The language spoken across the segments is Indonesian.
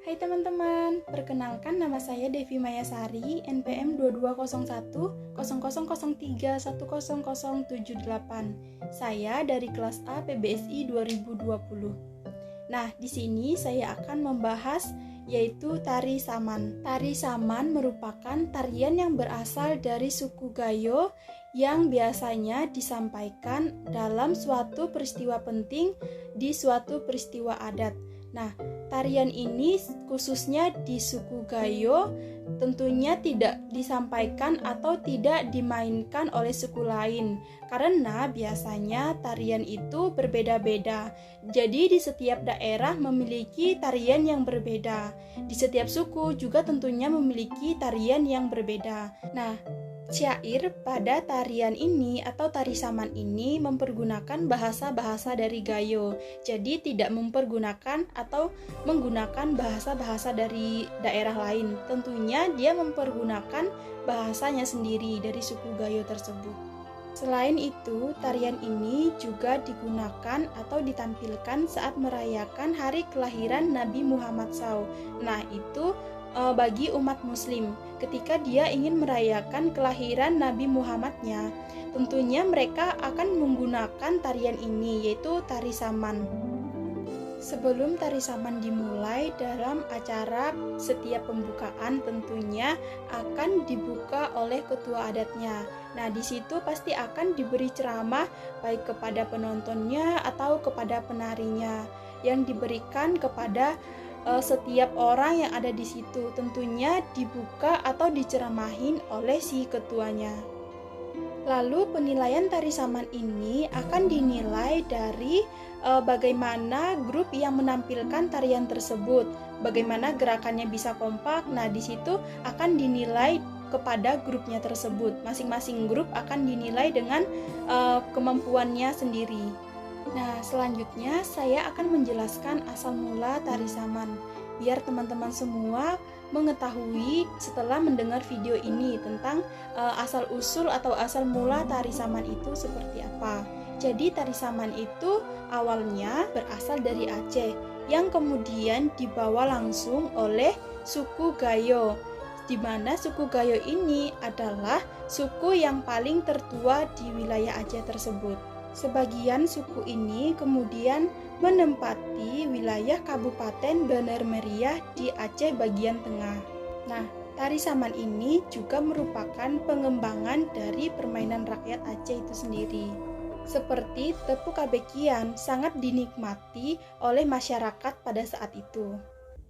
Hai teman-teman, perkenalkan nama saya Devi Mayasari, NPM 220100310078. Saya dari kelas A PBSI 2020. Nah, di sini saya akan membahas yaitu tari saman. Tari saman merupakan tarian yang berasal dari suku Gayo yang biasanya disampaikan dalam suatu peristiwa penting di suatu peristiwa adat. Nah, tarian ini khususnya di suku Gayo tentunya tidak disampaikan atau tidak dimainkan oleh suku lain karena biasanya tarian itu berbeda-beda. Jadi di setiap daerah memiliki tarian yang berbeda. Di setiap suku juga tentunya memiliki tarian yang berbeda. Nah, syair pada tarian ini atau tari saman ini mempergunakan bahasa-bahasa dari Gayo. Jadi tidak mempergunakan atau menggunakan bahasa-bahasa dari daerah lain. Tentunya dia mempergunakan bahasanya sendiri dari suku Gayo tersebut. Selain itu, tarian ini juga digunakan atau ditampilkan saat merayakan hari kelahiran Nabi Muhammad SAW. Nah, itu bagi umat muslim ketika dia ingin merayakan kelahiran Nabi Muhammadnya, tentunya mereka akan menggunakan tarian ini, yaitu tari saman. Sebelum tari saman dimulai dalam acara setiap pembukaan tentunya akan dibuka oleh ketua adatnya. Nah, di situ pasti akan diberi ceramah baik kepada penontonnya atau kepada penarinya yang diberikan kepada setiap orang yang ada di situ, tentunya dibuka atau diceramahin oleh si ketuanya. Lalu penilaian tari saman ini akan dinilai dari bagaimana grup yang menampilkan tarian tersebut, bagaimana gerakannya bisa kompak. Nah, di situ akan dinilai kepada grupnya tersebut. Masing-masing grup akan dinilai dengan kemampuannya sendiri. Nah, selanjutnya saya akan menjelaskan asal mula tari saman, biar teman-teman semua mengetahui setelah mendengar video ini tentang asal-usul atau asal mula tari saman itu seperti apa. Jadi tari saman itu awalnya berasal dari Aceh, yang kemudian dibawa langsung oleh suku Gayo, di mana suku Gayo ini adalah suku yang paling tertua di wilayah Aceh tersebut. Sebagian suku ini kemudian menempati wilayah Kabupaten Bener Meriah di Aceh bagian tengah. Nah, tari saman ini juga merupakan pengembangan dari permainan rakyat Aceh itu sendiri. Seperti tepuk kabekian sangat dinikmati oleh masyarakat pada saat itu.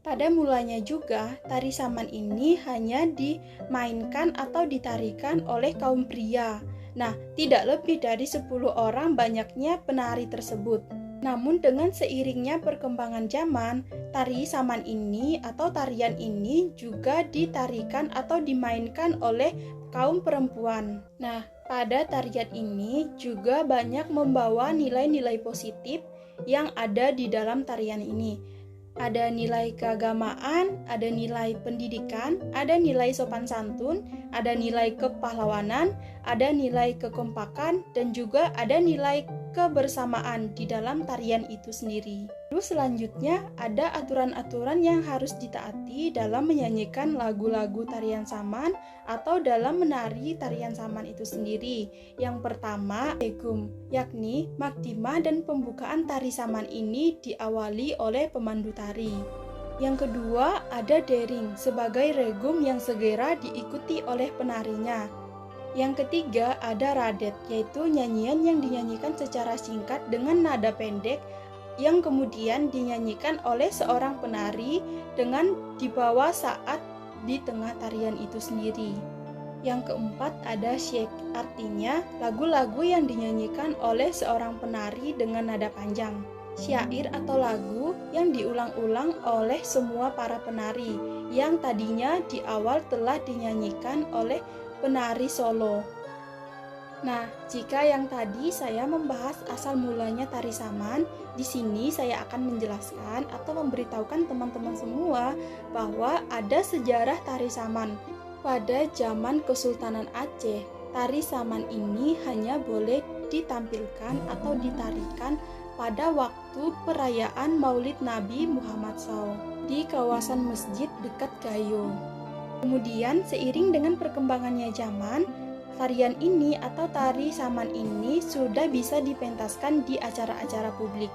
Pada mulanya juga, tari saman ini hanya dimainkan atau ditarikan oleh kaum pria. Nah, tidak lebih dari 10 orang banyaknya penari tersebut. Namun dengan seiringnya perkembangan zaman, tari saman ini atau tarian ini juga ditarikan atau dimainkan oleh kaum perempuan. Nah, pada tarian ini juga banyak membawa nilai-nilai positif yang ada di dalam tarian ini. Ada nilai keagamaan, ada nilai pendidikan, ada nilai sopan santun, ada nilai kepahlawanan, ada nilai kekompakan, dan juga ada nilai kebersamaan di dalam tarian itu sendiri. Lalu selanjutnya ada aturan-aturan yang harus ditaati dalam menyanyikan lagu-lagu tarian saman atau dalam menari tarian saman itu sendiri. Yang pertama, regum, yakni makdimah dan pembukaan tari saman ini diawali oleh pemandu tari. Yang kedua, ada dering sebagai regum yang segera diikuti oleh penarinya. Yang ketiga, ada radet, yaitu nyanyian yang dinyanyikan secara singkat dengan nada pendek yang kemudian dinyanyikan oleh seorang penari dengan dibawa saat di tengah tarian itu sendiri. Yang keempat, ada syek, artinya lagu-lagu yang dinyanyikan oleh seorang penari dengan nada panjang. Syair atau lagu yang diulang-ulang oleh semua para penari yang tadinya di awal telah dinyanyikan oleh penari solo. Nah, jika yang tadi saya membahas asal mulanya tari saman, di sini saya akan menjelaskan atau memberitahukan teman-teman semua bahwa ada sejarah tari saman. Pada zaman Kesultanan Aceh, tari saman ini hanya boleh ditampilkan atau ditarikan pada waktu perayaan Maulid Nabi Muhammad SAW. di kawasan masjid dekat Gayo. Kemudian seiring dengan perkembangannya zaman, tarian ini atau tari saman ini sudah bisa dipentaskan di acara-acara publik,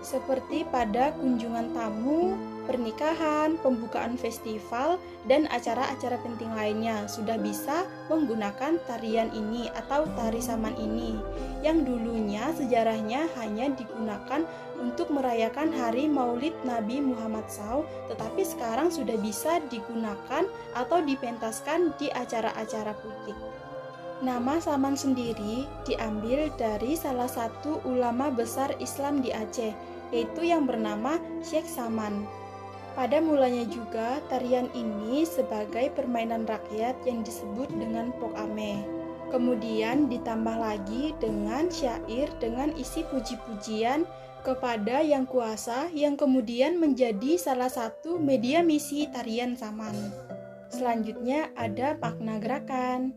seperti pada kunjungan tamu, pernikahan, pembukaan festival, dan acara-acara penting lainnya sudah bisa menggunakan tarian ini atau tari saman ini, yang dulunya sejarahnya hanya digunakan untuk merayakan hari Maulid Nabi Muhammad SAW, tetapi sekarang sudah bisa digunakan atau dipentaskan di acara-acara publik. Nama saman sendiri diambil dari salah satu ulama besar Islam di Aceh, yaitu yang bernama Syekh Saman. Pada mulanya juga, tarian ini sebagai permainan rakyat yang disebut dengan pok ame. Kemudian ditambah lagi dengan syair dengan isi puji-pujian kepada Yang Kuasa, yang kemudian menjadi salah satu media misi tarian saman. Selanjutnya ada makna gerakan.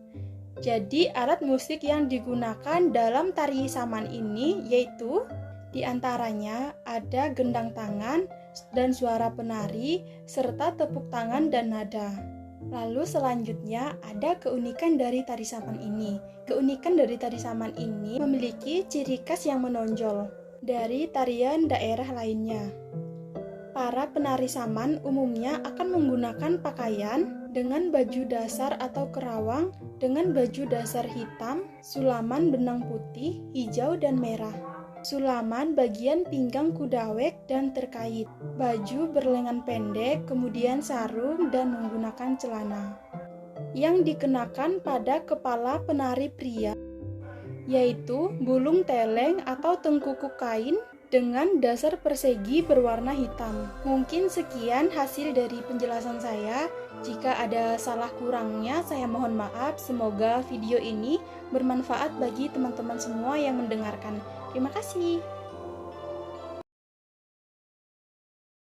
Jadi alat musik yang digunakan dalam tari saman ini yaitu diantaranya ada gendang tangan dan suara penari serta tepuk tangan dan nada. Lalu selanjutnya ada keunikan dari tari saman ini. Keunikan dari tari saman ini memiliki ciri khas yang menonjol dari tarian daerah lainnya. Para penari saman umumnya akan menggunakan pakaian dengan baju dasar atau kerawang dengan baju dasar hitam, sulaman benang putih, hijau, dan merah. Sulaman bagian pinggang kudawek dan terkait, baju berlengan pendek, kemudian sarung dan menggunakan celana. Yang dikenakan pada kepala penari pria yaitu bulung teleng atau tengkukuk kain dengan dasar persegi berwarna hitam. Mungkin sekian hasil dari penjelasan saya. Jika ada salah kurangnya, saya mohon maaf. Semoga video ini bermanfaat bagi teman-teman semua yang mendengarkan. Terima kasih.